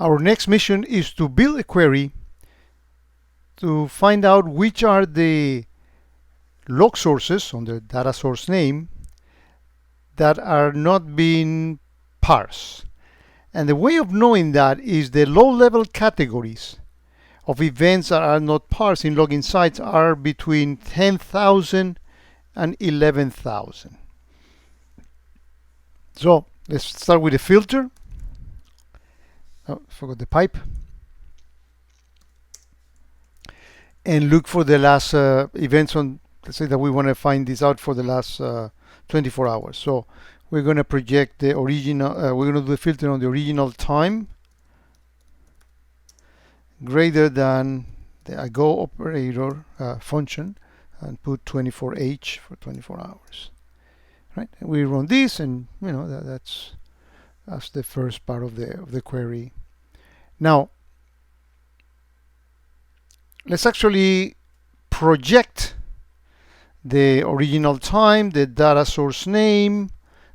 Our next mission is to build a query to find out which are the log sources on the data source name that are not being parsed. And the way of knowing that is the low-level categories of events that are not parsed in login sites are between 10,000 and 11,000. So let's start with a filter. Oh, forgot the pipe. And look for the last events on, let's say that we want to find this out for the last 24 hours. So we're going to project the original, we're going to do the filter on the original time greater than the ago operator function, and put 24H for 24 hours. Right? And we run this, and you know that's the first part of the query. Now let's actually project the original time, the data source name,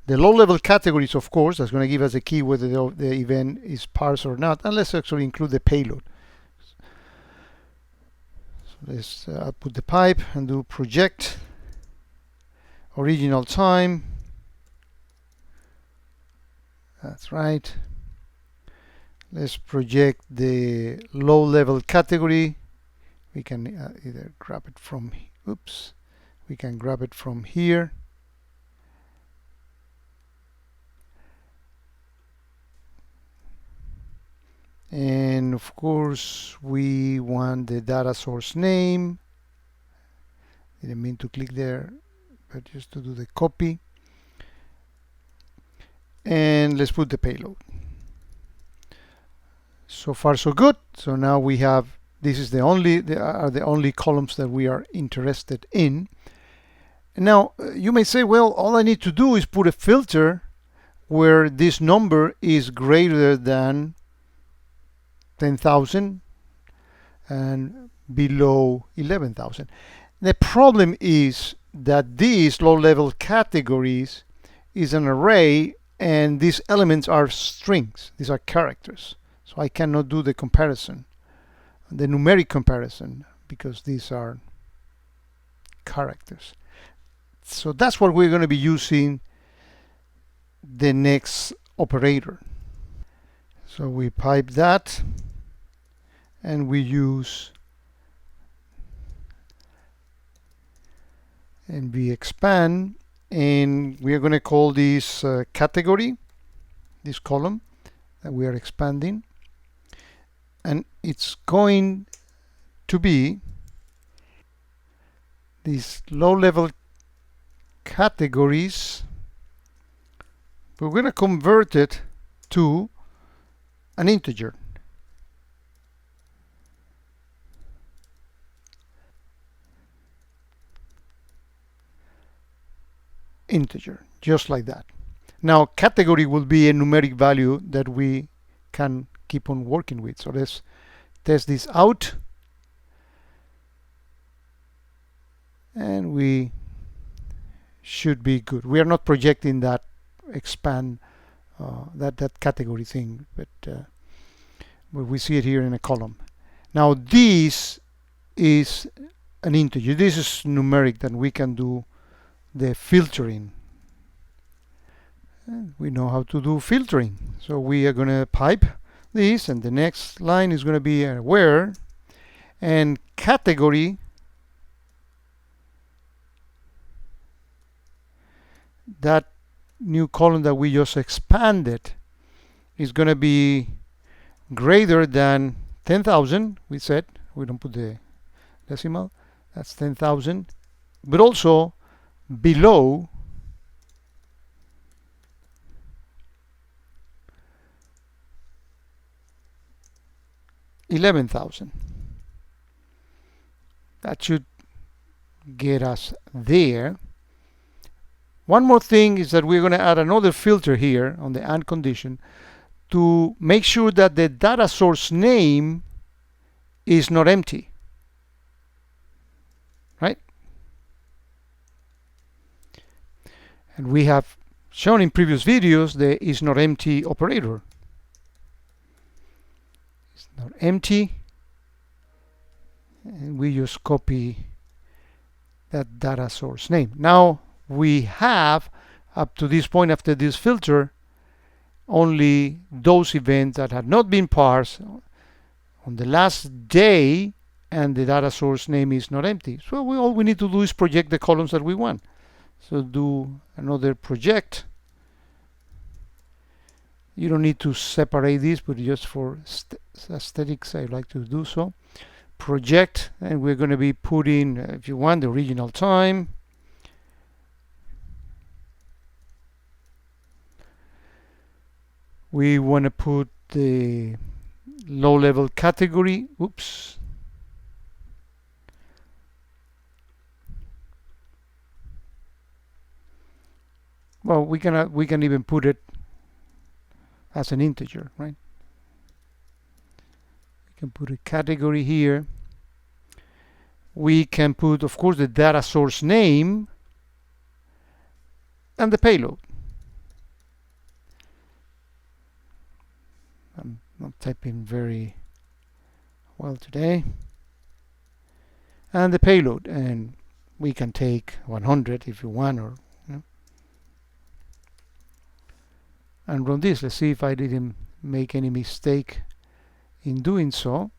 the low-level categories, of course. That's going to give us a key whether the event is parsed or not, and let's actually include the payload. So let's put the pipe and do project original time. That's right. Let's project the low-level category. We can either grab it from, oops, we can grab it from here. And of course, we want the data source name. Didn't mean to click there, but just to do the copy. And let's put the payload. So far, so good. So now we have, this is the only columns that we are interested in. Now you may say, well, all I need to do is put a filter where this number is greater than 10,000 and below 11,000. The problem is that these low-level categories is an array, and these elements are strings. These are characters. So I cannot do the comparison, the numeric comparison, because these are characters. So that's what we're going to be using the next operator. So we pipe that, and we use and we expand, and we are going to call this category, this column that we are expanding, and it's going to be these low-level categories. We're going to convert it to an integer. Integer, just like that. Now category will be a numeric value that we can keep on working with. So let's test this out, and we should be good. We are not projecting that expand that category thing, but we see it here in a column. Now this is an integer. This is numeric, that we can do the filtering. And we know how to do filtering. So we are going to pipe this, and the next line is going to be where, and category, that new column that we just expanded, is going to be greater than 10,000. We said we don't put the decimal, that's 10,000, but also below 11,000. That should get us there. One more thing is that we're going to add another filter here on the AND condition to make sure that the data source name is not empty, right? And we have shown in previous videos the is not empty operator. It's not empty. And we just copy that data source name. Now we have, up to this point after this filter, only those events that had not been parsed on the last day and the data source name is not empty. So all we need to do is project the columns that we want. So do another project. You don't need to separate this, but just for aesthetics I like to do so. Project, and we're going to be putting, if you want, the original time. We want to put the low-level category. Oops. Well, we can even put it as an integer, right? We can put a category here. We can put, of course, the data source name and the payload. I'm not typing very well today. And the payload, and we can take 100 if you want, or and run this. Let's see if I didn't make any mistake in doing so.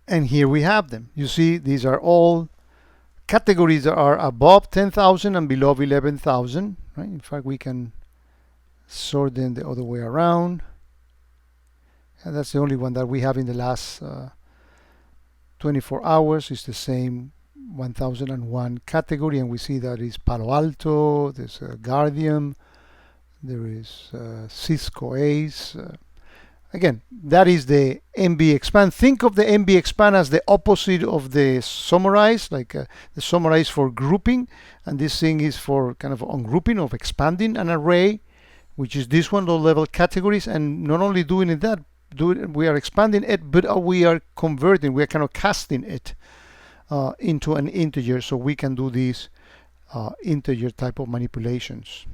And here we have them. You see, these are all categories that are above 10,000 and below 11,000, right? In fact, we can sort them the other way around. And that's the only one that we have in the last 24 hours. It's the same 1001 category, and we see that is Palo Alto, there's Guardian, there is Cisco Ace. Again, that is the MB expand. Think of the MB expand as the opposite of the summarize, like the summarize for grouping, and this thing is for kind of ungrouping, of expanding an array, which is this one, low level categories. And not only doing it that, we are expanding it, but we are converting, we are kind of casting it into an integer, so we can do these integer type of manipulations.